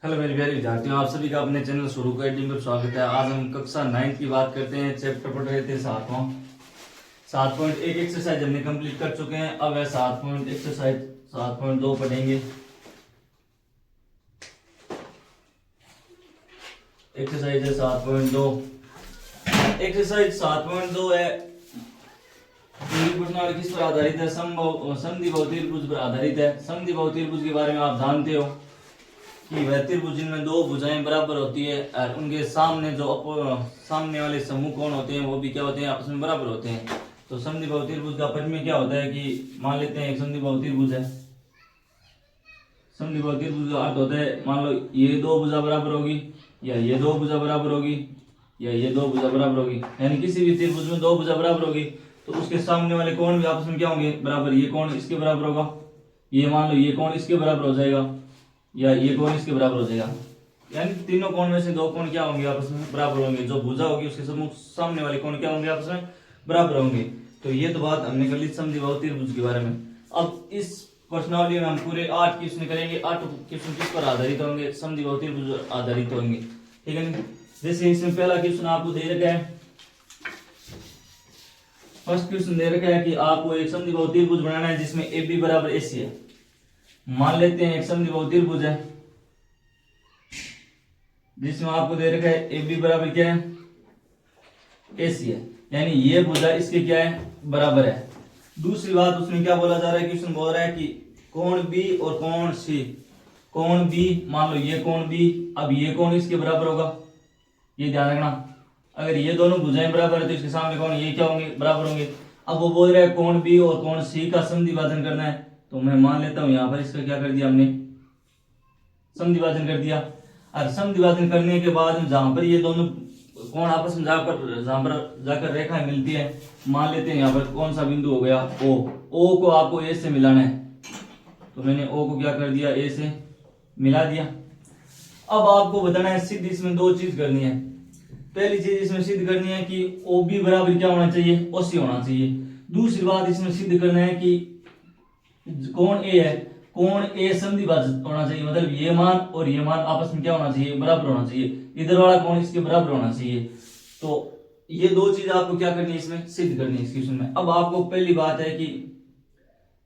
Hello मेरे प्यारे विद्यार्थियों, आप सभी का अपने चैनल शुरू एकेडमी पर स्वागत है। आज हम कक्षा 9 की बात करते हैं। चैप्टर पढ़ रहे थे 7.1 एक्सरसाइज हमने कंप्लीट कर चुके हैं। अब है 7.2 पढ़ेंगे। एक्सरसाइज है 7.2। एक्सरसाइज 7.2 है पूरी प्रश्नावली किस पर आधारित है? समद्वि बहुत्रिभुज पर आधारित है। समद्वि बहुत्रिभुज के बारे में आप जानते हो कि वह त्रिभुज जिनमें दो भुजाएं बराबर होती है और उनके सामने सामने वाले समूह कोण होते हैं वो भी क्या होते हैं? आपस में बराबर होते हैं। तो समद्वि बहुत्रिभुज का परिमेय क्या होता है कि मान लेते हैं एक समद्वि बहुत्रिभुज है। समद्वि बहुत्रिभुज का अर्थ होता है, मान लो ये दो भुजा बराबर होगी या ये दो भुजा बराबर होगी या ये दो भुजा बराबर होगी, यानी किसी भी त्रिभुज में दो भुजा बराबर होगी तो उसके सामने वाले कोण भी आपस में क्या होंगे? बराबर। ये कोण इसके बराबर होगा, ये मान लो ये कोण इसके बराबर हो जाएगा या ये कोण इसके बराबर हो जाएगा, यानी तीनों कोण में से दो कोण क्या होंगे? आपस में बराबर होंगे। जो भुजा होगी उसके सम्मुख सामने वाले कोण क्या होंगे? आपस में बराबर होंगे। तो ये तो बात हमने कर ली समद्वि बहुत्रिभुज के बारे में। अब इस प्रश्नावली में हम पूरे 8 क्वेश्चन करेंगे। 8 क्वेश्चन किस पर आधारित होंगे? समद्वि बहुत्रिभुज आधारित होंगे, ठीक है। जैसे इसमें पहला क्वेश्चन आपको दे रखा है, फर्स्ट क्वेश्चन दे रखा है कि आपको एक समद्वि बहुत्रिभुज बनाना है जिसमें ए बी बराबर ए सी है। मान लेते हैं एक समद्वि बहुत्रिभुज है जिसमें आपको दे रखा है ए बी बराबर क्या है? ए सी है, यानी ये भुजा इसके क्या है? बराबर है। दूसरी बात उसमें क्या बोला जा रहा है? क्वेश्चन बोल रहा है कि कोण बी और कोण सी। कोण बी, मान लो ये कोण बी, अब ये कोण इसके बराबर होगा, ये ध्यान रखना। अगर ये दोनों भुजाएं बराबर है तो इसके सामने कोण ये क्या होंगे? बराबर होंगे। अब वो बोल रहा है कोण बी और कोण सी का समद्विभाजन करना है, तो मैं मान लेता हूं यहां पर इसका क्या कर दिया हमने? समद्विभाजन कर दिया। और समद्विभाजन करने के बाद जहां पर ये दोनों कोण आपस में जाकर रेखाएं मिलती है, मान लेते हैं यहाँ पर कौन सा बिंदु हो गया? ओ। ओ को आपको ए से मिलाना है, तो मैंने ओ को क्या कर दिया? ए से मिला दिया। अब आपको बताना है सिद्ध इसमें दो चीज करनी है। पहली चीज इसमें सिद्ध करनी है कि ओ बी बराबर क्या होना चाहिए? ओ सी होना चाहिए। दूसरी बात इसमें सिद्ध करना है कि कोण ए है, कोण ए समद्विभाजक होना चाहिए, मतलब ये मान और ये मान आपस में क्या होना चाहिए? बराबर होना चाहिए। इधर वाला कोण इसके बराबर होना चाहिए। तो ये दो चीज आपको क्या करनी है? इसमें सिद्ध करनी है इस क्वेश्चन में। अब आपको पहली बात है कि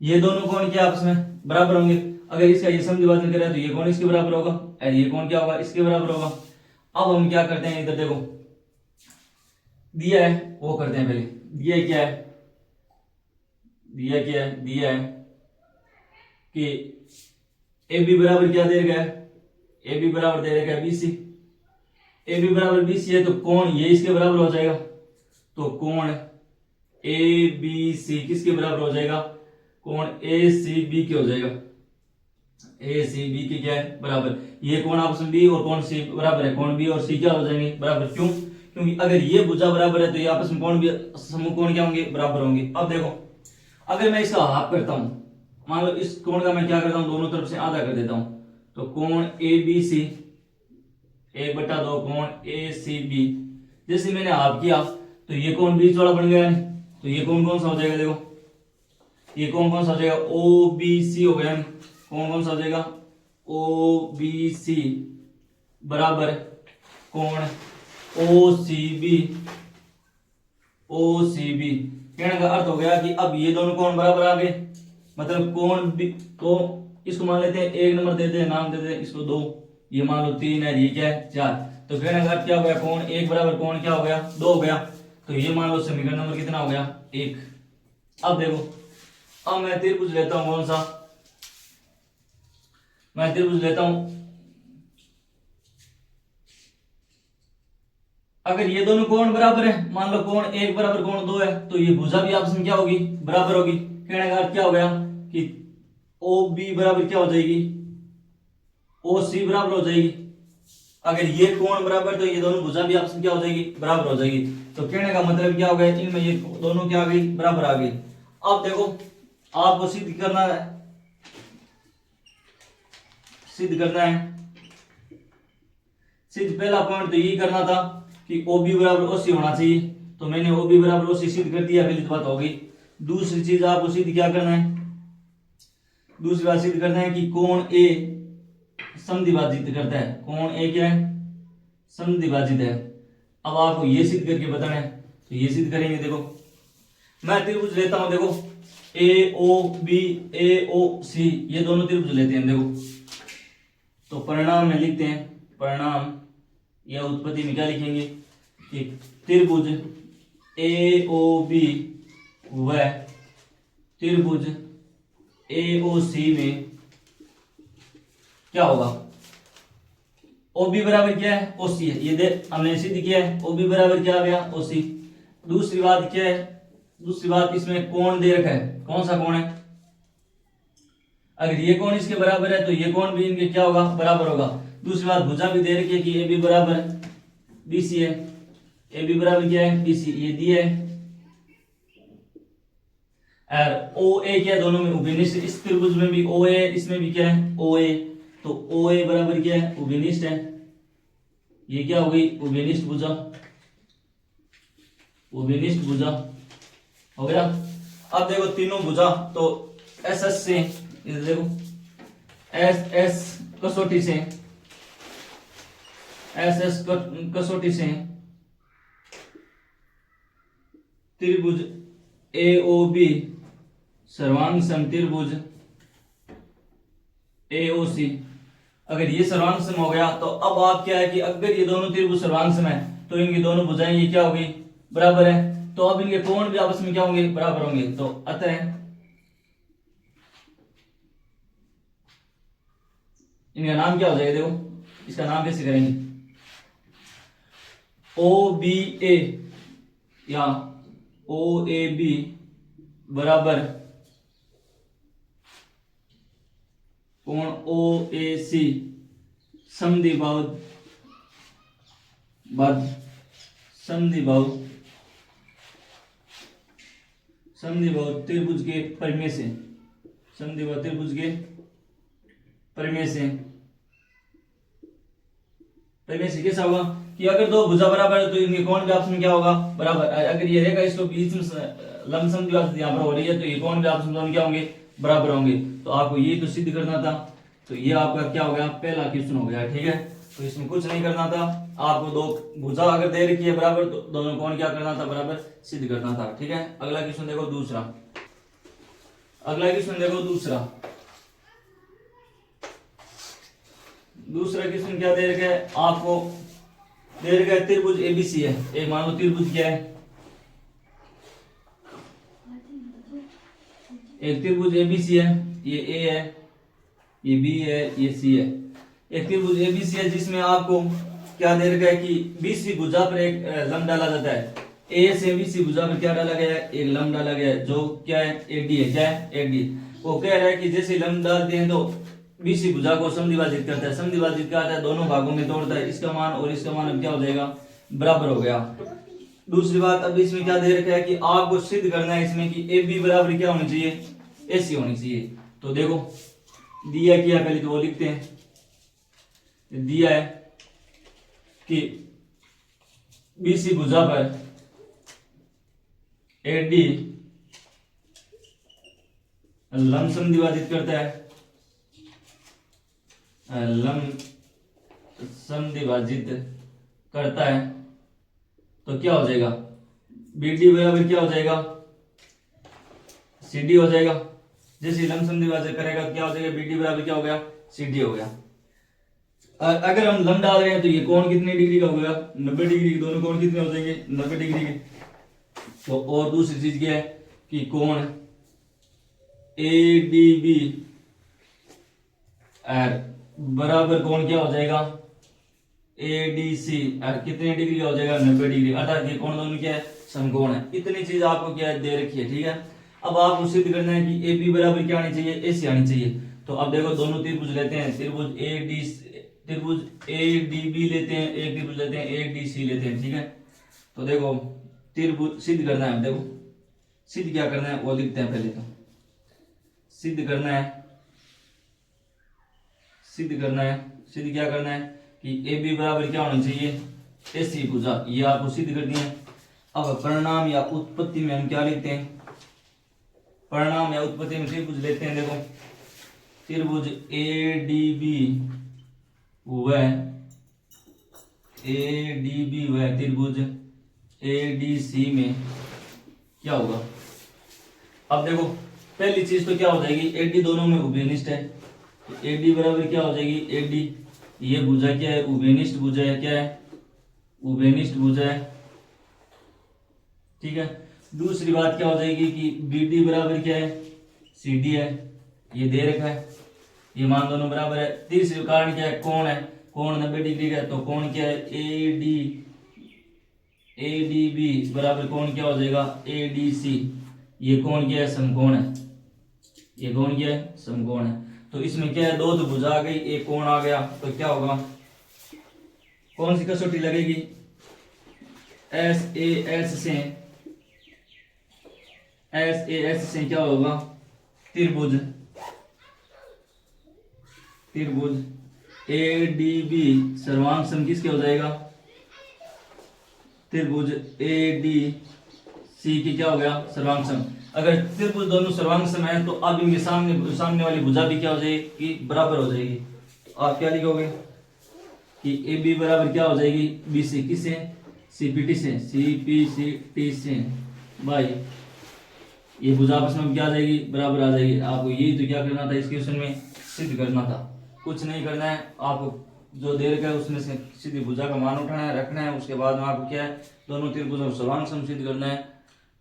ये दोनों कोण क्या आपस में बराबर होंगे। अगर इसका ये समद्विभाजन करें तो ये कोण इसके बराबर होगा और ये कोण क्या होगा? इसके बराबर होगा। अब हम क्या करते हैं? इधर देखो दिया है वो करते हैं। पहले दिया क्या है? दिया है कि ए बी बराबर क्या दे रखा है? ए बी बराबर दे रखा है बी सी। ए बी बराबर बी सी है तो कोण ये इसके बराबर हो जाएगा। तो कोण ए बी सी किसके बराबर हो जाएगा? कोण ए सी बी के हो जाएगा। ए सी बी के क्या है? बराबर। ये कोण आपस में बी और कोण सी बराबर है, कोण बी और सी क्या हो जाएंगे? बराबर। क्यों? क्योंकि अगर ये भुजा बराबर है तो ये आपस में कोण भी समूह कोण क्या होंगे? बराबर होंगे। अब देखो अगर मैं इसका हाफ करता हूं, मान लो इस कोण का मैं क्या करता हूं? दोनों तरफ से आधा कर देता हूं, तो कोण ए बी सी 1/2 कोण ए सी बी। जैसे मैंने हाफ किया तो ये कोण बीच वाला बन गया है, तो ये कोण कौन सा हो जाएगा? देखो ये कोण कौन सा हो जाएगा? ओ बी सी हो गया। कोण कौन सा हो जाएगा? ओ बी सी बराबर कोण ओ सी बी। ओ सी बी कहने का अर्थ हो गया कि अब ये दोनों कोण बराबर आ गए, मतलब कोण बी। तो इसको मान लेते हैं 1 नंबर देते हैं, नाम देते हैं इसको 2, ये मान लो 3 है, ये क्या है? 4। तो कहने का अर्थ क्या हो गया? कोण 1 बराबर कोण क्या हो गया? 2 हो गया। तो ये मान लो समीकरण नंबर कितना हो गया? 1। अब देखो अब मैं त्रिभुज लेता हूं, कौन सा? मैं त्रिभुज लेता हूं, अगर ये दोनों कोण बराबर है, मान लो कोण 1 बराबर कोण 2 है, तो ये भुजा भी आपस में क्या होगी? बराबर होगी। कहने का अर्थ क्या हो गया कि ओ बी बराबर क्या हो जाएगी? ओ सी बराबर हो जाएगी। अगर ये कोण बराबर तो ये दोनों भुजा भी आपस में क्या हो जाएगी? बराबर हो जाएगी। तो कहने का मतलब क्या हो गया? इनमें ये दोनों क्या आ गई? बराबर आ गई। अब देखो आपको सिद्ध करना है, सिद्ध पहला पॉइंट तो यही करना था कि ओ बी बराबर ओ सी होना चाहिए, तो मैंने ओ बी बराबर ओ सी सिद्ध कर दिया, पहली बात हो गई। दूसरी चीज आपको सिद्ध क्या करना है? दूसरी बात सिद्ध करना है कि कोण ए समद्विभाजित करता है, कोण ए क्या है, समद्विभाजित है। अब आपको ये सिद्ध करके बताना है, तो ये सिद्ध करेंगे। देखो मैं त्रिभुज लेता हूं, देखो ए ओ बी, ए ओ सी, ये दोनों त्रिभुज लेते हैं। देखो तो परिणाम में लिखते हैं, परिणाम या उत्पत्ति में क्या लिखेंगे कि त्रिभुज ए ओ बी व त्रिभुज ए ओ सी में क्या होगा, ओ बी बराबर क्या है, ओ सी है। ये देख हमने सिद्ध किया है, ओ बी बराबर क्या आ गया, ओ सी। दूसरी बात क्या है, दूसरी बात इसमें कोण दे रखा है, कौन सा कोण है, अगर ये कोण इसके बराबर है तो ये कोण भी इनके क्या होगा, बराबर होगा। दूसरी बात भुजा भी दे रखी है कि ए बी बराबर बी सी है, ए बी बराबर क्या है, बी सी, ये दिया है। और ओ ए क्या है, दोनों में उभयनिष्ठ, इस त्रिभुज में भी ओ ए, इसमें भी क्या है, ओ ए, तो ओ ए बराबर क्या है, उभयनिष्ठ है। ये क्या हो गई, उभयनिष्ठ भुजा, उभयनिष्ठ भुजा हो गया। अब देखो तीनों भुजा, तो एस एस से, इधर देखो एस एस कसौटी से, एस एस कसौटी से त्रिभुज ए ओ बी सर्वांग समत्रिभुज ए ओ सी, अगर ये सर्वांग सम हो गया तो अब आप क्या है कि अगर ये दोनों त्रिभुज सर्वांग सम है तो इनकी दोनों भुजाएं ये क्या होगी, बराबर है। तो अब इनके कोण भी आपस में क्या होंगे, बराबर होंगे। तो अतः इनका नाम क्या हो जाएगा, देखो इसका नाम कैसे करेंगे, ओ बी ए या ओ ए बी बराबर कोण ओ ए सी समद्विबाहु, समद्विबाहु त्रिभुज के परिमेय से, समद्विबाहु त्रिभुज के परिमेय से, परिमेय से कैसा होगा कि अगर दो भुजा बराबर है तो इनके कोण भी आपस में क्या होगा, बराबर। अगर ये रेखा इसको बीच में लंब समद्विभाजित यहाँ पर हो रही है तो ये कोण भी आपस में दोनों क्या होंगे, बराबर होंगे। तो आपको ये तो सिद्ध करना था, तो ये आपका क्या हो गया, पहला क्वेश्चन हो गया, ठीक है। तो इसमें कुछ नहीं करना था, आपको दो भुजा अगर दे रखी है बराबर तो दोनों कोण क्या करना था, बराबर सिद्ध करना था, ठीक है। अगला क्वेश्चन देखो दूसरा, अगला क्वेश्चन देखो दूसरा, दूसरा क्वेश्चन क्या दे रखा है आपको, दे रखा है त्रिभुज एबीसी है, एक मान लो त्रिभुज क्या है, एक त्रिभुज एबीसी है, ये ए है, ये बी है, ये सी है। एक त्रिभुज एबीसी है जिसमें आपको क्या दे रखा है कि बीसी भुजा पर एक लंब डाला जाता है, ए से बीसी भुजा पर क्या डाला गया है, एक लंब डाला गया है जो क्या है, एक डी है, क्या है, एक डी। वो कह रहा है कि जैसे लंब डालते हैं तो बीसी भुजा को समद्विभाजित करता है, समद्विभाजित क्या आता है, दोनों भागों में तोड़ता है, इसका मान और इसका मान अब क्या हो जाएगा, बराबर हो गया। दूसरी बात अब इसमें क्या दे रखा है कि आपको सिद्ध करना है इसमें कि ए बी बराबर क्या होनी चाहिए, ए सी होनी चाहिए। तो देखो दिया क्या, पहले तो वो लिखते हैं, दिया है कि बीसी भुजा पर ए डी लंब समद्विभाजित करता है, लंब समद्विभाजित करता है, तो क्या हो जाएगा, बी डी बराबर क्या हो जाएगा, सी डी हो जाएगा। जैसे लंब समद्विभाजन करेगा क्या हो जाएगा, बी डी बराबर क्या हो गया, सी डी हो गया। अगर हम लंब डाल रहे हैं तो ये कोण कितने डिग्री का हो गया, 90 डिग्री, दोनों कोण कितने हो जाएंगे, 90 डिग्री के। तो और दूसरी चीज क्या है कि कोण ए डी बी बराबर कोण क्या हो जाएगा, ए डी सी, कितने डिग्री का हो जाएगा, 90 डिग्री, अर्थात ये कोण दोनों क्या है, समकोण है। इतनी चीज आपको क्या दे रखी है, ठीक है। अब आपको सिद्ध करना है कि ए बी बराबर क्या आनी चाहिए, ए सी आनी चाहिए। तो अब देखो दोनों त्रिभुज लेते हैं, त्रिभुज ए डी बी लेते हैं, एक त्रिभुज लेते हैं, ए डी सी लेते हैं, ठीक है। तो देखो त्रिभुज सिद्ध करना है, देखो सिद्ध क्या करना है वो लिखते हैं। पहले तो सिद्ध करना है, सिद्ध करना है, सिद्ध क्या करना है कि ए बी बराबर क्या होना चाहिए, ए सी भुजा, ये आपको सिद्ध करनी है। अब परिणाम या उत्पत्ति में हम क्या लिखते हैं, परिणाम या उत्पत्ति में त्रिभुज लेते हैं। देखो त्रिभुज ए डी बी वह ADB वह त्रिभुज ADC में क्या होगा। अब देखो पहली चीज तो क्या हो जाएगी, AD दोनों में उभयनिष्ठ है, तो AD बराबर क्या हो जाएगी, AD ये भुजा क्या है, उभयनिष्ठ भुजा है, क्या है, उभयनिष्ठ भुजा है, ठीक है। दूसरी बात क्या हो जाएगी कि BD बराबर क्या है, CD है, ये दे रखा है, ये मान दोनों बराबर है। तीसरी कारण क्या है, कोण है, कोण 90 डिग्री का है, तो कोण क्या है, ADB बराबर कोण क्या हो जाएगा, ADC, ये कोण क्या है, समकोण है, ये कोण क्या है, समकोण है। तो इसमें क्या है, दो तो भुजा आ गई, एक कोण आ गया, तो क्या होगा, कौन सी कसौटी लगेगी, SAS से क्या होगा, त्रिभुज ADB सर्वांग सम किसके हो जाएगा, त्रिभुज ADC की क्या हो गया, सर्वांग सम। अगर त्रिभुज दोनों सर्वांग सम है तो अब इनके सामने वाली भुजा भी क्या हो जाएगी, बराबर हो जाएगी। तो आप क्या लिखोगे कि AB बराबर क्या हो जाएगी, BC किससे, CPT से भाई ये भुजा आपस में क्या आ जाएगी, बराबर आ जाएगी। आपको यही तो क्या करना था, इस क्वेश्चन में सिद्ध करना था, कुछ नहीं करना है। आपको जो दे रखा है उसमें से सीधी भुजा का मान उठाना है, रखना है, उसके बाद में आपको क्या है, दोनों त्रिभुजों को सर्वांग सम सिद्ध करना है।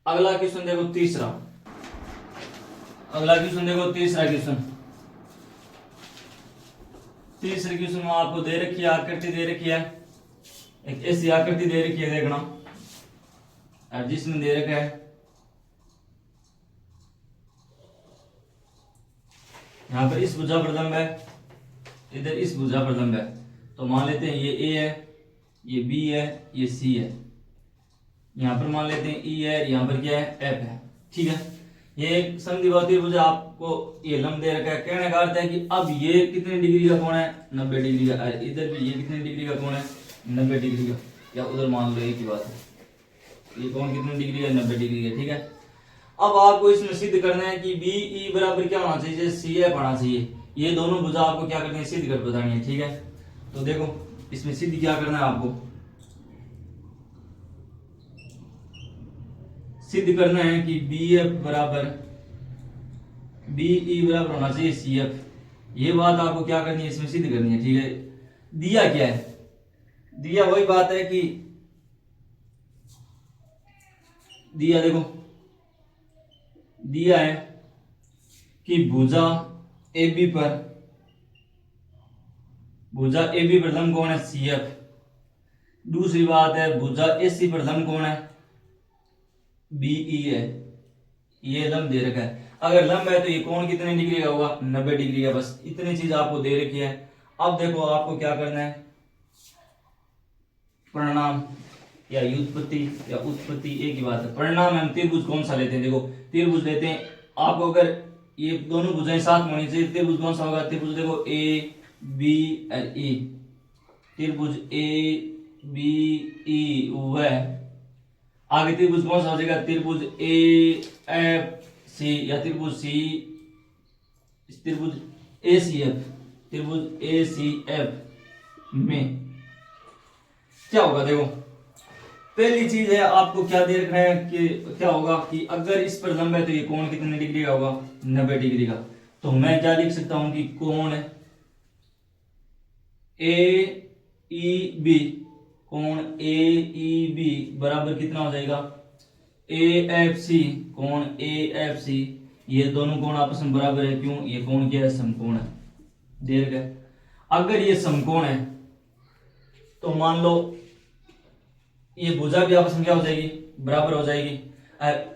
अगला क्वेश्चन देखो तीसरा, तीसरे क्वेश्चन में आपको दे रखी है, आकृति दे रखी है, एक ऐसी आकृति दे रखी है, देखना, और जिसमें दे रखा है यहाँ पर इस भुजा पर लंब है, इधर इस भुजा पर लंब है, तो मान लेते हैं ये A है, ये B है, ये C है, यहाँ पर मान लेते हैं E है, यहाँ पर क्या है, F है, ठीक है। ये एक समद्विबाहु भुजा, आपको ये लंब दे रखा है, कहने का अर्थ है कि अब ये कितने डिग्री का कोण है, 90 डिग्री का, इधर भी ये कितने डिग्री का कोण है, 90 डिग्री का, या उधर मान लो एक ही बात है, ये कोण कितने डिग्री है, 90 डिग्री का, ठीक है। अब आपको इसमें सिद्ध करना है कि BE बराबर क्या होना चाहिए, CF आना चाहिए। ये दोनों भुजा आपको क्या करनी है, सिद्ध कर बतानी है, ठीक है। तो देखो इसमें सिद्ध क्या करना है, आपको सिद्ध करना है कि BE बराबर होना चाहिए CF। ये बात आपको क्या करनी है, इसमें सिद्ध करनी है, ठीक है। दिया क्या है, दिया वही बात है कि दिया देखो दिया है कि भुजा AB पर लंब कोण है CF। दूसरी बात है भुजा AC पर लंब कोण है BE है, ये लंब दे रखा है। अगर लंब है तो ये कोण कितने डिग्री का होगा, 90 डिग्री का। बस इतनी चीज आपको दे रखी है। अब देखो आपको क्या करना है, परिणाम या व्युत्पत्ति या उत्पत्ति एक ही बात है। परिणाम हम त्रिभुज कौन सा लेते हैं, देखो त्रिभुज लेते हैं। आपको अगर ये दोनों भुजाएं साथ में होनी चाहिए, त्रिभुज कौन सा होगा, त्रिभुज देखो ABE, त्रिभुज ABE वह। आगे त्रिभुज कौन सा हो जाएगा, त्रिभुज AFC या त्रिभुज ACF में क्या होगा। देखो पहली चीज है, आपको क्या दे रखना है कि क्या होगा कि अगर इस पर लंब है तो ये कोण कितने डिग्री का होगा, 90 डिग्री का। तो मैं क्या लिख सकता हूं कि कोण AEB बराबर कितना हो जाएगा, AFC, कोण AFC। ये दोनों कोण आपस में बराबर है, क्यों, ये कोण क्या है, समकोण है, दे रखा है। अगर ये समकोण है तो मान लो ये भुजा भी आपस में क्या हो जाएगी, बराबर हो जाएगी।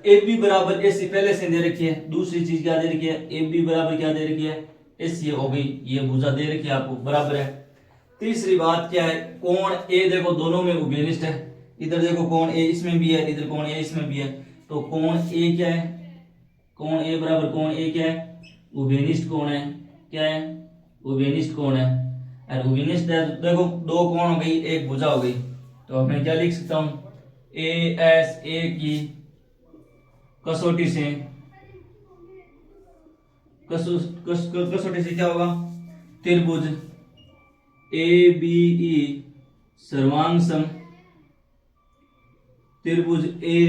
AB बराबर AC पहले से दे रखी है। दूसरी चीज क्या दे रखी है, AB बराबर क्या दे रखी है, AC हो गई, ये भुजा दे रखी है आपको, बराबर है। तीसरी बात क्या है, कोण A देखो दोनों में उभयनिष्ठ है। इधर देखो कोण A इसमें भी है, इधर कोण A इसमें भी है, तो कोण A क्या है, कोण A बराबर कोण A क्या है, उभयनिष्ठ कोण है, क्या है, उभयनिष्ठ कोण है। और उभयनिष्ठ है तो देखो दो कोण हो गई, एक भुजा हो गई, तो मैं क्या लिख सकता हूं, ASA की कसौटी से क्या होगा, त्रिभुज ए बी ई सर्वांग सम त्रिभुज ए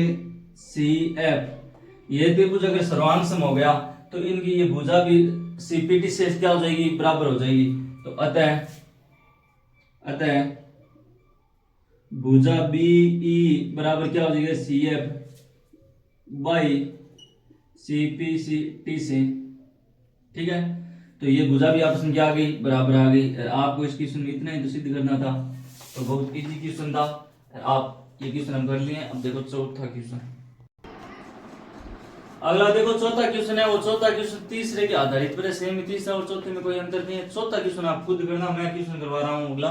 सी एफ, ये त्रिभुज अगर सर्वांग सम हो गया तो इनकी ये भुजा भी सीपीटी से क्या हो जाएगी, बराबर हो जाएगी। तो अतः भुजा बी ई बराबर क्या हो जाएगा, C F by C P C T से। ठीक है, तो ये भुजा भी आपस में क्या आ गई, बराबर आ गई। आपको इस क्वेश्चन में इतना ही तो सिद्ध करना था, तो बहुत इजी क्वेश्चन था। आप ये क्वेश्चन हम कर लिए। अब देखो चौथा क्वेश्चन, अगला देखो चौथा क्वेश्चन है। वो चौथा क्वेश्चन तीसरे के आधारित पर, सेम तीसरा और चौथे में कोई अंतर नहीं है। चौथा क्वेश्चन आप खुद करना, मैं क्वेश्चन करवा रहा हूँ अगला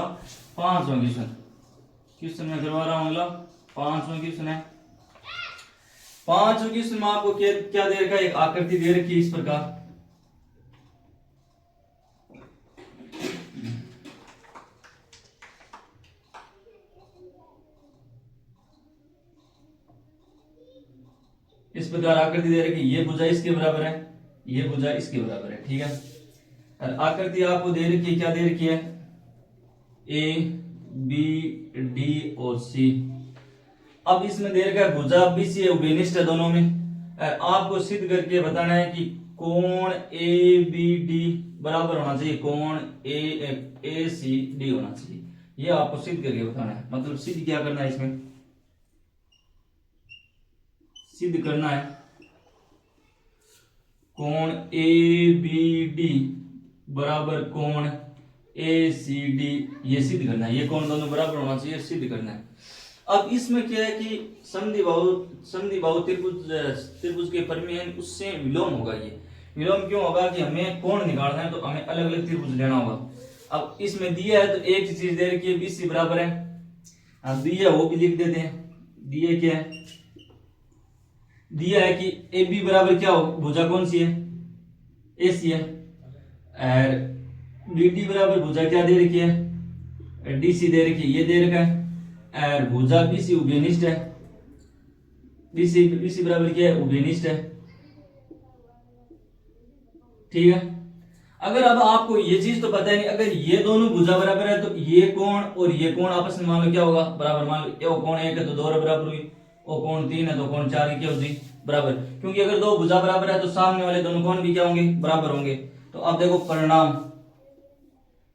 पांचवा क्वेश्चन मैं करवा रहा हूँ। अगला पांचवा क्वेश्चन है। पांचवा क्वेश्चन में आपको क्या दे रखा है, एक आकृति दे रखी है इस प्रकार। इस प्रकार आकृति दे रखी, ये भुजा इसके बराबर है, ये भुजा इसके बराबर है। ठीक है, और आकृति आपको दे रखी है, क्या दे रखी है, ए बी डी और सी। अब इसमें दे रखा है भुजा बी सी उभयनिष्ठ है दोनों में। आपको सिद्ध करके बताना है कि कोण ए बी डी बराबर होना चाहिए कोण ए सी डी होना चाहिए। ये आपको सिद्ध करके बताना है। मतलब सिद्ध क्या करना है, इसमें सिद्ध करना है कोण ए बी डी बराबर कोण ए सी डी, ये सिद्ध करना है। ये कोण दोनों बराबर होना चाहिए, सिद्ध करना है। अब इसमें क्या है कि समद्विबाहु त्रिभुज के परिमेय है, उससे विलोम होगा। ये विलोम क्यों होगा कि हमें कोण निकालना है, तो हमें अलग अलग त्रिभुज लेना होगा। अब इसमें दिया है तो एक चीज दे रखी है, बीसी बराबर है। अब दिया वो भी लिख देते हैं। दिया क्या है, दिया है कि ए बी बराबर क्या हो, भुजा कौन सी है, ए सी है। और बी डी बराबर भुजा क्या दे रखी है, डी सी दे रखी है, ये दे रखा है। और भुजा बी सी उभयनिष्ठ है, बी सी बराबर क्या है, उभयनिष्ठ है। ठीक है, अगर अब आपको ये चीज तो पता है नहीं, अगर ये दोनों भुजा बराबर है तो ये कोण और ये कोण आपस में मान लो क्या होगा, बराबर। मान लो ये कोण 1 है तो 2 बराबर हुई, और कोण 3 है तो कोण 4 की क्या होगी, बराबर। क्योंकि अगर दो भुजा बराबर है तो सामने वाले दोनों कोण भी क्या होंगे, बराबर होंगे। तो अब देखो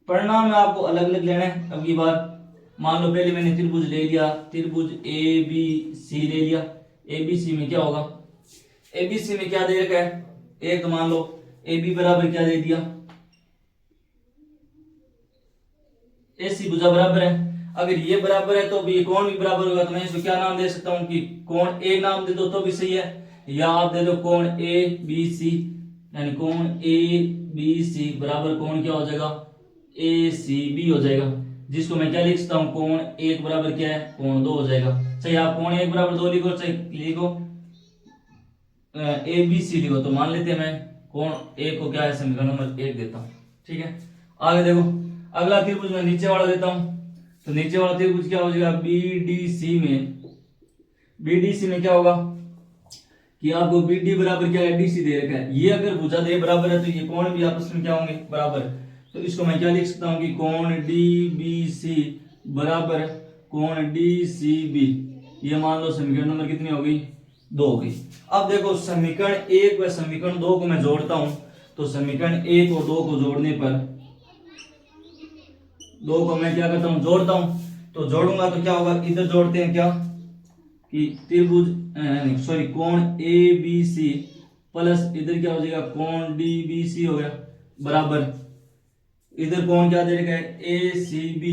परिणाम में आपको अलग अलग लेना है। अब की बार मान लो पहले मैंने त्रिभुज ले लिया, त्रिभुज ए बी सी ले लिया। ए बी सी में क्या होगा, ए बी सी में क्या दे रखा है, एक तो मान लो ए बी बराबर क्या दे दिया, ए सी भुजा बराबर है। अगर ये बराबर है तो भी कोण भी बराबर होगा, तो मैं इसको क्या नाम दे सकता हूं कि कोण ए नाम दे दो तो भी सही है, या आप दे दो कोण ए बी सी, यानी कोण ए बी सी बराबर कोण क्या हो जाएगा, ए सी बी हो जाएगा। जिसको मैं क्या लिख सकता हूँ, कोण 1 बराबर क्या है, कोण 2 हो जाएगा। चाहे आप कोण 1 बराबर 2 लिखो, चाहे लिखो ए बी सी लिखो। तो मान लेते हैं मैं कोण 1 को क्या है, समीकरण नंबर 1 देता हूँ। ठीक है, आगे देखो अगला त्रिभुज मैं नीचे वाला देता हूँ। तो नीचे वाला त्रिभुज क्या हो जाएगा, बीडीसी में क्या होगा कि आपको बीडी बराबर क्या है, डीसी दे रखा है। ये अगर भुजा दे बराबर है तो ये कोण भी आपस में क्या होंगे, बराबर। तो इसको मैं क्या लिख सकता हूँ कि कोण डी बी सी बराबर कोण डी सी बी। ये मान लो समीकरण नंबर कितनी हो गई, 2 हो गई। अब देखो समीकरण 1 व समीकरण 2 को मैं जोड़ता हूं। तो समीकरण 1 और 2 को जोड़ने पर, 2 को मैं क्या करता हूं, जोड़ता हूं। तो जोड़ूंगा तो क्या होगा, इधर जोड़ते हैं क्या कि त्रिभुज सॉरी कोण ए बी सी प्लस इधर क्या हो जाएगा, कोण डी बी सी हो गया, बराबर इधर कोण क्या दे रखा है, ए सी बी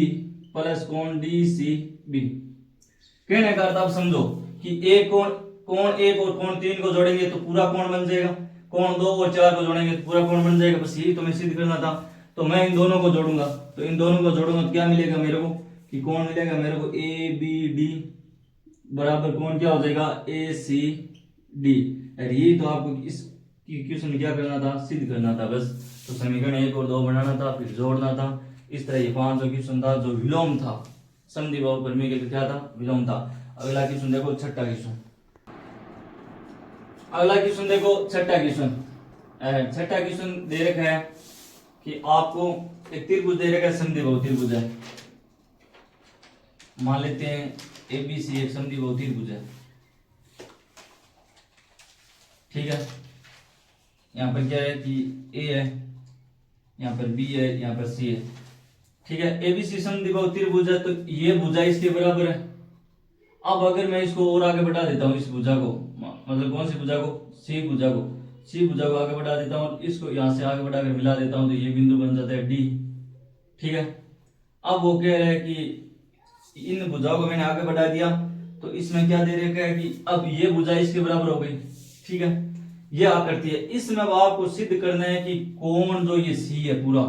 प्लस कोण डी सी बी। कहने का अर्थ आप समझो कि एक कोण 1 और कोण 3 को जोड़ेंगे तो पूरा कोण बन जाएगा, कोण 2 और 4 को जोड़ेंगे तो पूरा कोण बन जाएगा। बस यही तो मैं सिद्ध करना था। तो मैं इन दोनों को जोड़ूंगा, तो इन दोनों को जोड़ूंगा तो क्या मिलेगा मेरे को कि कोण मिलेगा मेरे को ए बी डी बराबर कोण क्या हो जाएगा, ए सी डी। यही तो आपको इस क्वेश्चन में क्या करना था, सिद्ध करना था बस। तो समीकरण 1 और 2 बनाना था, फिर जोड़ना था। इस तरह ये 5 क्वेश्चन था जो विलोम था, समद्विबाहु परिमेय के क्या था, विलोम था। अगला क्वेश्चन देखो, छठा क्वेश्चन। अगला क्वेश्चन देखो, छठा क्वेश्चन। छठा क्वेश्चन दे रखा है कि आपको एक त्रिभुज दे रखा है, समद्विबाहु त्रिभुज है, मान लेते हैं एबीसी एक समद्विबाहु त्रिभुज है, ठीक है। यहाँ पर क्या है कि ए है, यहाँ पर बी है, यहाँ पर सी है, ठीक है। एबीसी समद्विबाहु त्रिभुज है तो ये भुजा इसके बराबर है। अब अगर मैं इसको और आगे बढ़ा देता हूँ, इस भुजा को, मतलब कौन सी भुजा को, सी भुजा को, सी भुजा को आगे बढ़ा देता हूँ, इसको यहाँ से आगे बढ़ाकर मिला देता हूँ तो ये बिंदु बन जाता है डी, ठीक है। अब वो कह रहा है कि इन भुजाओं को मैंने आगे बढ़ा दिया तो इसमें क्या दे रखा है कि अब ये भुजा इसके बराबर हो गई, ठीक है। ये आ करती है, इसमें अब आपको सिद्ध करना है कि कोण जो ये सी है पूरा,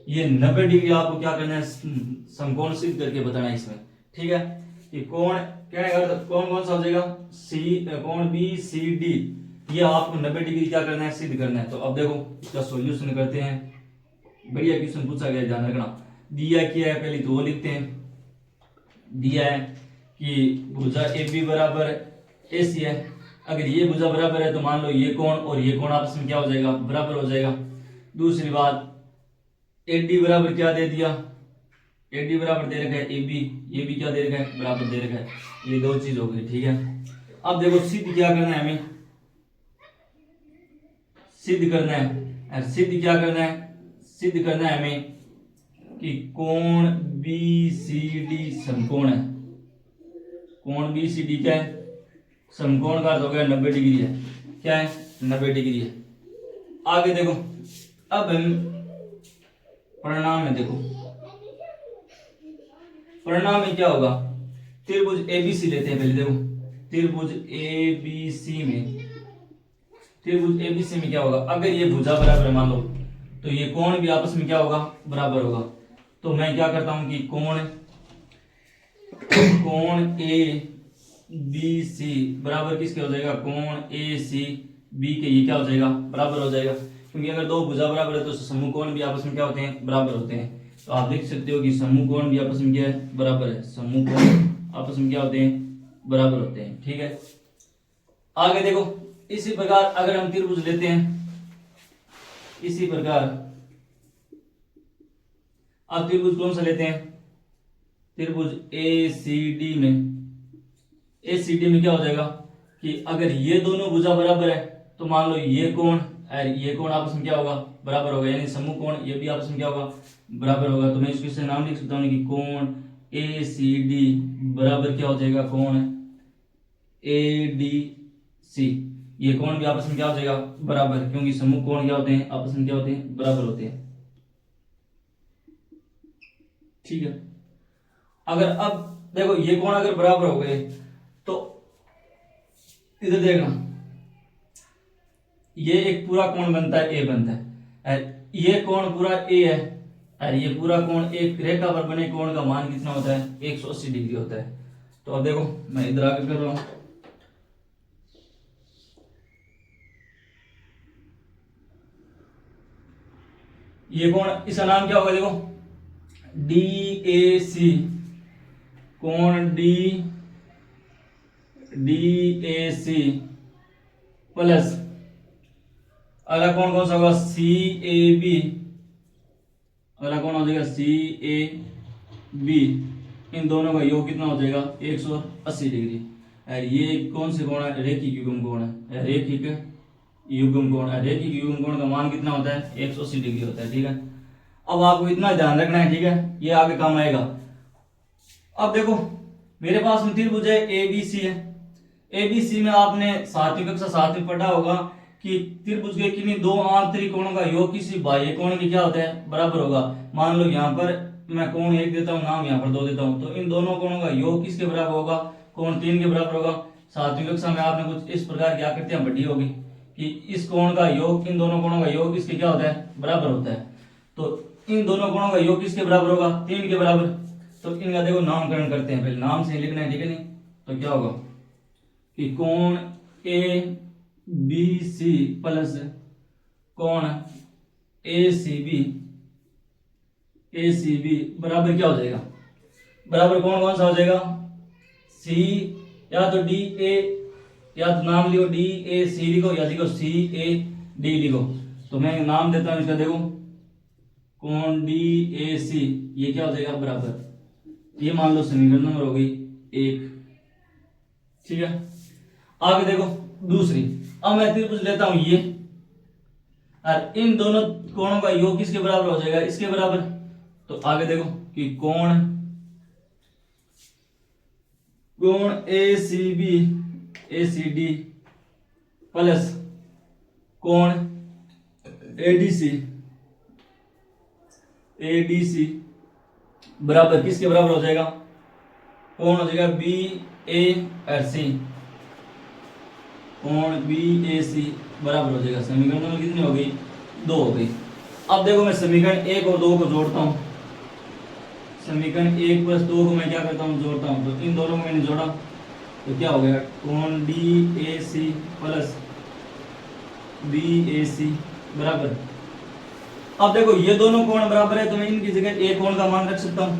ये 90 डिग्री आपको क्या करना है, समकोण सिद्ध करके बताना है इसमें, ठीक है। कि कोण कहने का कौन कौन सा हो जाएगा, सी कोण बी सी डी, ये आपको 90 डिग्री क्या करना है, सिद्ध करना है। तो अब देखो इसका सॉल्यूशन करते हैं, बढ़िया क्वेश्चन पूछा गया, ध्यान रखना। दिया क्या है पहले तो वो लिखते हैं, दिया है कि भुजा ए बी बराबर ए सी है, अगर ये भुजा बराबर है तो मान लो ये कोण और ये कोण आपस में क्या हो जाएगा, बराबर हो जाएगा। दूसरी बात ए डी बराबर क्या दे दिया, ए डी बराबर दे रखा है ए बी, ये भी क्या दे रखा है, बराबर दे रखा है, ये दो चीज हो गई, ठीक है। अब देखो सिद्ध क्या करना है, हमें सिद्ध करना है, सिद्ध क्या करना है, सिद्ध करना है हमें कि कोण बी सी डी समकोण है, कोण बी सी डी क्या है, समकोण का अर्थ हो गया 90 डिग्री है, क्या है 90 डिग्री है। आगे देखो, अब हम परिणाम में देखो, परिणाम में क्या होगा, त्रिभुज एबीसी लेते हैं पहले, देखो त्रिभुज एबीसी में, त्रिभुज एबीसी में क्या होगा, अगर ये भुजा बराबर है मान लो तो ये कोण भी आपस में क्या होगा, बराबर होगा। तो मैं क्या करता हूं कि कोण ए बी सी बराबर किसके हो जाएगा, कोण ए सी बी के, ये क्या हो जाएगा, बराबर हो जाएगा, क्योंकि अगर दो भुजा बराबर है तो समूह कोण भी आपस में क्या होते हैं, बराबर होते हैं। तो आप देख सकते हो कि समूह कोण भी आपस में क्या है, बराबर है, समूह कोण आपस में क्या होते हैं, बराबर होते हैं, ठीक है। आगे देखो, इसी प्रकार अगर हम त्रिभुज लेते हैं, इसी प्रकार अब त्रिभुज कौन सा लेते हैं, त्रिभुज ए सी डी में, ए सी डी में क्या हो जाएगा कि अगर ये दोनों भुजा बराबर है तो मान लो ये कोण और ये कोण आपस में क्या होगा, बराबर होगा, यानी समूह कोण ये भी आपस में क्या होगा, बराबर होगा। तो मैं इसको इससे नाम लिख सकता हूँ कि कोण ए सी डी बराबर क्या हो जाएगा, कोण ए डी सी, ये कोण भी आपस में क्या हो जाएगा, बराबर, क्योंकि समूह कोण क्या होते हैं, आपस में क्या होते हैं, बराबर होते हैं, ठीक है। अगर अब देखो ये कोण अगर बराबर हो गए तो इधर देखना, ये एक पूरा कोण बनता है, ए बनता है, ये कोण पूरा ए है और ये पूरा कोण, एक रेखा पर बने कोण का मान कितना होता है, 180 डिग्री होता है। तो अब देखो मैं इधर आगे कर रहा हूं, ये कोण, इसका नाम क्या होगा, देखो डी ए सी, कोण डी ए सी प्लस अगला कोण कौन सा होगा, सी ए बी, अगला कोण हो जाएगा सी ए बी, इन दोनों का योग कितना हो जाएगा, 180 डिग्री। और ये कौन से कोण है, रेखिक युग्म कोण है, रेखिक युग्म कोण है, रेखिक युग्म कोण का मान कितना होता है, 180 डिग्री होता है, ठीक है। अब आपको इतना ध्यान रखना है, ठीक है, ये आगे काम आएगा। अब देखो मेरे पास में त्रिभुज है एबीसी है, एबीसी में आपने सातवीं कक्षा 7 में पढ़ा होगा कि त्रिभुज के किन्हीं दो आंतरिक कोणों का योग किसी बाह्य कोण के क्या होता है, बराबर होगा। मान लो यहाँ पर मैं कोण 1 देता हूँ, नाम यहाँ पर 2 देता हूँ, तो इन दोनों कोणों का योग किसके बराबर होगा, कोण 3 के बराबर होगा। सातवीं कक्षा में आपने कुछ इस प्रकार की आकृतियां पढ़ी होगी कि इस कोण का योग, इन दोनों कोणों का योग किसके क्या होता है, बराबर होता है। तो इन दोनों कोणों का योग किसके बराबर होगा, 3 के बराबर। तो इनका देखो नामकरण करते हैं, पहले नाम से लिखना है, ठीक है नहीं। तो क्या होगा कि कोण ए बी सी प्लस कोण ए सी बी बराबर क्या हो जाएगा, बराबर कोण कौन सा हो जाएगा, सी, या तो डी ए, या तो नाम लिखो डी ए सी लिखो, या लिखो सी ए डी लिखो। तो मैं नाम देता हूं इसका, देखो कोण डी ए सी ये क्या हो जाएगा बराबर, ये मान लो समीकरण नंबर हो गई 1। ठीक है, आगे देखो दूसरी। अब मैं त्रिभुज लेता हूं ये, और इन दोनों कोणों का योग किसके बराबर हो जाएगा, इसके बराबर। तो आगे देखो कि कोण ए C B A C D plus कोण एडीसी एडीसी बराबर किसके बराबर हो जाएगा, कोण हो जाएगा बी ए और सी, कोण बी ए सी बराबर हो जाएगा। समीकरण नंबर कितनी हो गई, 2 हो गई। अब देखो मैं समीकरण 1 और 2 को जोड़ता हूं। समीकरण 1 प्लस 2 को मैं क्या करता हूं, जोड़ता हूं। तो इन दोनों को मैंने जोड़ा तो क्या हो गया, कोण D A C plus B A C बराबर। अब देखो ये दोनों कोण बराबर है तो मैं इनकी जगह एक कोण का मान रख सकता हूं।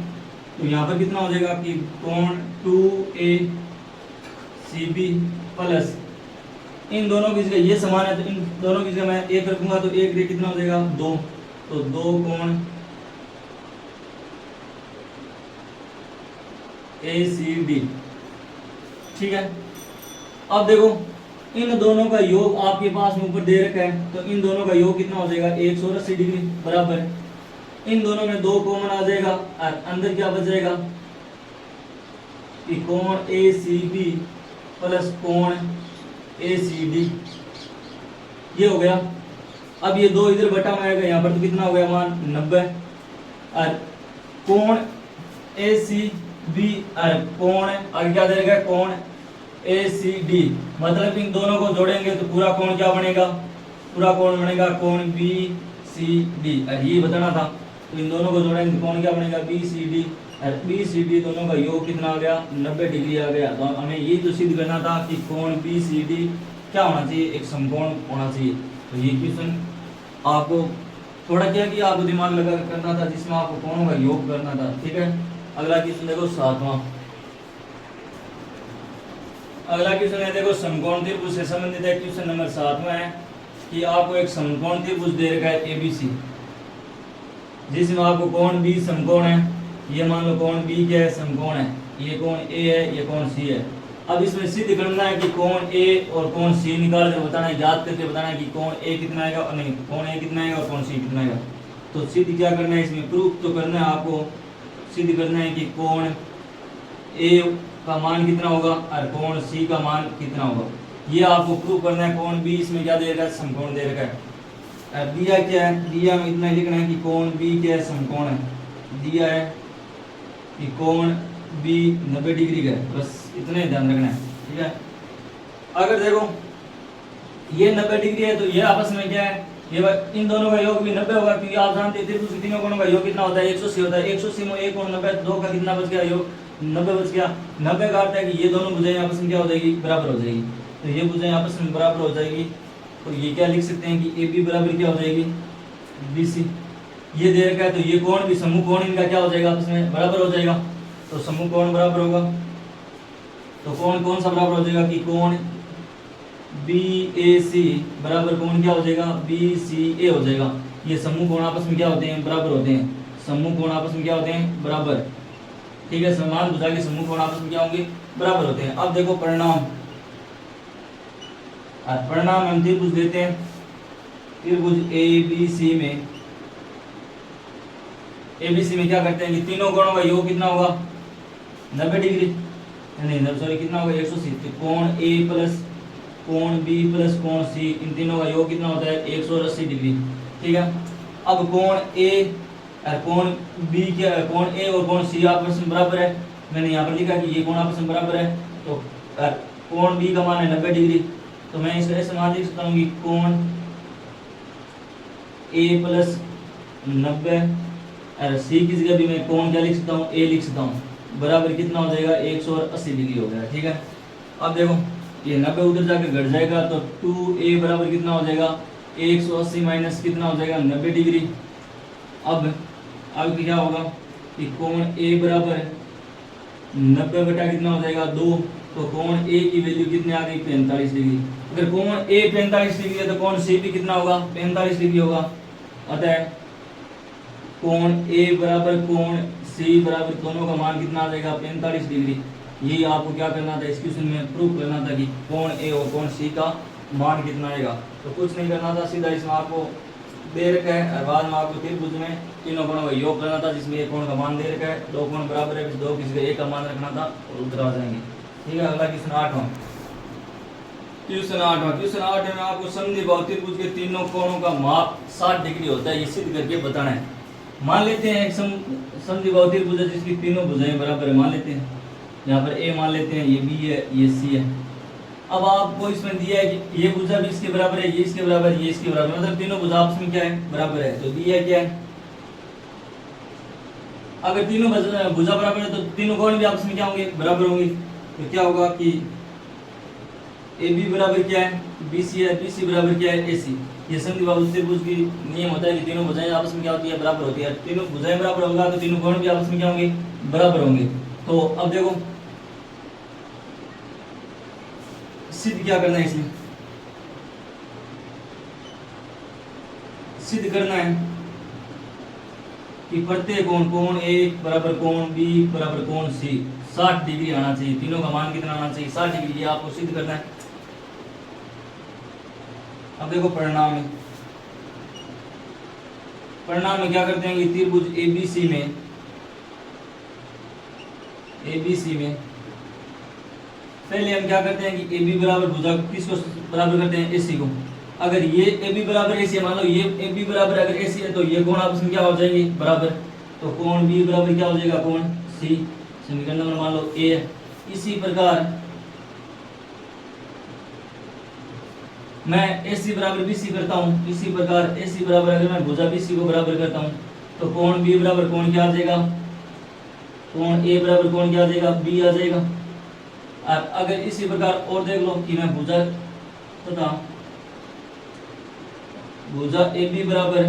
तो यहाँ पर कितना हो जाएगा कि कोण 2A CB प्लस इन दोनों की जगह ये समान है तो इन दोनों की जगह मैं 1 रखूंगा तो 1 कितना हो जाएगा 2। तो 2 कोण ACD। ठीक है, अब देखो इन दोनों का योग आपके पास में ऊपर दे रखा है तो इन दोनों का योग कितना हो जाएगा 180 डिग्री बराबर। इन दोनों में 2 कॉमन आ जाएगा और अंदर क्या बच जाएगा कि कोण ACB प्लस कोण ACD ये हो गया। अब ये 2 इधर बटा में आएगा, यहाँ पर तो कितना हो गया मान 90 और कोण ACB और कोण आगे क्या देगा कोण ACD मतलब इन दोनों को जोड़ेंगे तो पूरा कोण क्या बनेगा, पूरा कोण बनेगा कोण BCD। और ये बताना था तो इन दोनों को जोड़ेंगे तो कोण क्या बनेगा BCD और BCD दोनों का योग कितना आ गया 90 डिग्री आ गया। तो हमें ये तो सिद्ध करना था कि कोण BCD क्या होना चाहिए, एक समकोण होना चाहिए। तो ये क्वेश्चन आपको थोड़ा क्या कि आपको दिमाग लगा करना था जिसमें आपको कोणों का योग करना था। ठीक है, अगला क्वेश्चन देखो 7वां। अगला क्वेश्चन है देखो समकोण त्रिभुज से संबंधित है। क्वेश्चन नंबर 7वां है कि आपको एक समकोण त्रिभुज दे रखा है ABC जिसमें आपको कोण B समकोण है। ये मान लो कोण B क्या है, समकोण है। ये कोण A है, ये कोण C है। अब इसमें सिद्ध करना है कि कोण A और कोण C निकाल कर बताना है, याद करके बताना है कि कोण A कितना आएगा और नहीं कोण A कितना आएगा और कोण C कितना आएगा। तो सिद्ध क्या करना है, इसमें प्रूफ तो करना है आपको, सिद्ध करना है कि कोण A का मान कितना होगा और कोण C का मान कितना होगा। ये आपको प्रूव करना है। कोण B इसमें क्या दे रखा है, समकोण दे रखा है। दिया क्या है, दिया में इतना लिखना है कि कोण B क्या है, समकोण है। दिया है कि कोण B 90 डिग्री का है, बस इतना ही ध्यान रखना है। ठीक है, अगर देखो ये 90 डिग्री है तो ये आपस में क्या है, ये इन दोनों का योग भी 90 होगा क्योंकि आप जानते थे त्रिभुज तीनों कोणों का योग कितना होता है 180 होता है। 180 में 1 कोण 90 2 का कितना बच गया योग 90 बच गया। 90 का अर्थ है कि ये दोनों भुजाएं आपस में क्या हो जाएगी, बराबर हो जाएगी। तो ये भुजाएं आपस में बराबर हो जाएगी तो ये क्या लिख सकते हैं कि AB बराबर क्या हो जाएगी BC। ये दे रखा है तो ये कोण भी समूह कोण इनका क्या हो जाएगा आपस में बराबर हो जाएगा। तो समूह कोण बराबर होगा तो कोण कौन सा बराबर हो जाएगा कि कोण BAC बराबर कोण क्या हो जाएगा BCA हो जाएगा। ये समूह कोण आपस में क्या होते हैं, बराबर होते हैं। समूह कोण आपस में क्या होते हैं, बराबर। ठीक है, समान भुजा के समूह कोण आपस में क्या होंगे, बराबर होते हैं। अब देखो परिणाम, परिणाम हम त्रिभुज देते हैं। त्रिभुज ABC में ABC में क्या करते हैं कि तीनों कोणों का योग कितना होगा 90 डिग्री, नहीं सॉरी कितना होगा 180। तो कोण A प्लस कोण B प्लस कोण C इन तीनों का योग कितना होता है 180 डिग्री। ठीक है, अब कोण A और कोण B क्या है, कोण A और कोण C आपस में बराबर है। मैंने यहाँ पर लिखा कि ये कोण आपस में बराबर है तो कोण B का मान है 90 डिग्री। तो मैं इसे ऐसे मान लिख सकता हूँ कि कोण A प्लस 90 और C की जगह भी मैं कोण क्या लिख सकता हूँ A लिख सकता हूँ, बराबर कितना हो जाएगा 180 डिग्री हो गया। ठीक है, अब देखो ये 90 उधर जाकर घट जाएगा तो 2A बराबर कितना हो जाएगा 180 माइनस कितना हो जाएगा 90 डिग्री। अब क्या होगा कि कोण A बराबर 90 बटा कितना हो जाएगा 2। तो कोण A की वैल्यू कितनी आ गई 45 डिग्री। अगर कोण A 45 डिग्री है तो कोण C भी कितना होगा 45 डिग्री होगा। अतः कोण ए बराबर कोण सी बराबर, दोनों का मान कितना आ जाएगा 45 डिग्री। ये आपको क्या करना था, इस क्वेश्चन में प्रूव करना था कि कोण ए और कोण सी का मान कितना आएगा। तो कुछ नहीं करना था, सीधा इसमें आपको दे रखा है और बाद में आपको त्रिभुज में तीनों कोणों का योग करना था, जिसमें एक कोण का मान दे रखा है, दो कोण बराबर है, दो किसी का एक का मान रखना था और उत्तर आ जाएंगे। ठीक है, अगला क्वेश्चन 8वां। क्वेश्चन 8 में आपको समद्विबाहु त्रिभुज के तीनों कोणों का माप 60 डिग्री होता है, ये सिद्ध करके बताना है। मान लेते हैं एक समद्विबाहु त्रिभुज है जिसकी तीनों भुजाएं बराबर है, मान लेते हैं यहाँ पर ए मान लेते हैं, ये बी है, ये सी है। अब आपको इसमें दिया है कि ये भुजा भी इसके बराबर है, ये इसके बराबर है, ये इसके बराबर, मतलब तीनों भुजा आपस में क्या है, बराबर है। तो दिया क्या है, अगर तीनों भुजा बराबर है तो तीनों कोण भी आपस में क्या होंगे, बराबर होंगे। तो क्या होगा कि ए बी बराबर क्या है, बी सी है, बी सी बराबर क्या है, ए सी। ये समद्विबाहु त्रिभुज की नियम होता है कि तीनों भुजाएं आपस में क्या होती है, बराबर होती है। तीनों भुजाएं बराबर होगा तो तीनों कोण भी आपस में क्या होंगे, बराबर होंगे। तो अब देखो सिद्ध क्या करना है, इसमें सिद्ध करना है कि प्रत्येक कोण ए बराबर कोण बी बराबर कोण सी 60 डिग्री आना चाहिए, तीनों का मान कितना आना चाहिए, 60 डिग्री। ये आपको सिद्ध करना है। अब देखो परिणाम में क्या करते हैं कि त्रिभुज एबीसी में पहले हम क्या करते हैं कि ए बी बराबर भुजा किसको बराबर करते हैं, एसी को। अगर ये ए बी बराबर एसी है, मान लो ये ए बी बराबर अगर एसी है तो ये कोण आपस में क्या हो जाएंगे, बराबर। तो कोण बी बराबर क्या हो जाएगा, कोण सी। समीकरण नंबर मान लो ए है। इसी प्रकार मैं एसी बराबर बीसी करता हूँ, इसी प्रकार एसी बराबर अगर मैं भुजा बीसी को बराबर करता हूँ तो कोण बी बराबर कोण क्या आ जाएगा, कोण ए बराबर कोण क्या आ जाएगा, बी आ जाएगा। और अगर इसी प्रकार और देख लो कि मैं भुजा तथा भुजा ए बी बराबर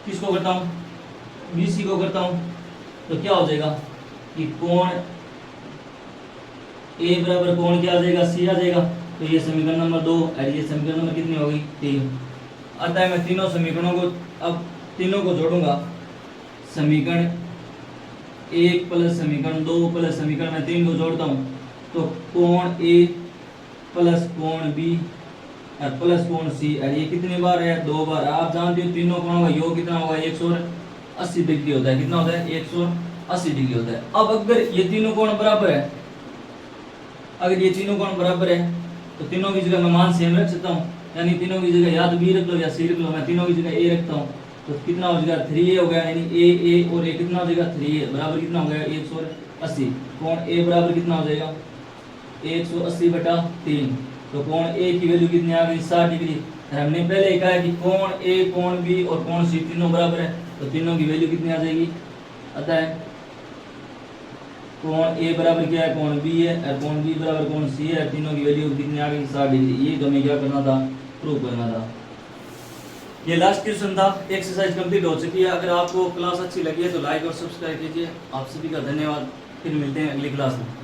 किसको करता हूँ, बीसी को करता हूँ, तो क्या हो जाएगा कि कोण ए बराबर कोण क्या आ जाएगा, सी आ जाएगा। तो ये समीकरण नंबर 2 और ये समीकरण नंबर कितनी होगी, 3। अतः मैं तीनों समीकरणों को अब तीनों को जोड़ूंगा, समीकरण 1 प्लस समीकरण 2 प्लस समीकरण में 3 को जोड़ता हूँ तो कोण ए प्लस कोण बी और प्लस कोण सी, और ये कितनी बार है, 2 बार। आप जानते हो तीनों कोणों का योग कितना होगा, 180 डिग्री होता है। कितना होता है, 180 डिग्री होता है। अब अगर ये तीनों कोण बराबर है, अगर ये तीनों कोण बराबर है तो तीनों की जगह मैं मान सेम रख सकता हूँ, यानी तीनों की जगह या तो बी रख लो या सी रख लो। मैं तीनों की जगह ए रखता हूँ तो कितना हो जाएगा, 3a हो गया, यानी ए और ए कितना हो जाएगा, 3a बराबर कितना हो गया, 180। कोण ए बराबर कितना हो जाएगा, 180/3। तो कोण ए की वैल्यू कितनी आ गई, 60 डिग्री। हमने पहले कहा है कि कोण ए कोण बी और कोण सी तीनों बराबर है, तो तीनों की वैल्यू कितनी आ जाएगी। अतः कोण ए बराबर क्या है, कोण बी है, और कोण बी बराबर कोण सी है, तीनों की वैल्यू कितनी आ गई, 60 डिग्री। ये तो हमें क्या करना था, प्रूव करना था। ये लास्ट क्वेश्चन था, एक्सरसाइज कंप्लीट हो चुकी है। अगर आपको क्लास अच्छी लगी है तो लाइक और सब्सक्राइब कीजिए। आप सभी का धन्यवाद। फिर मिलते हैं अगली क्लास में।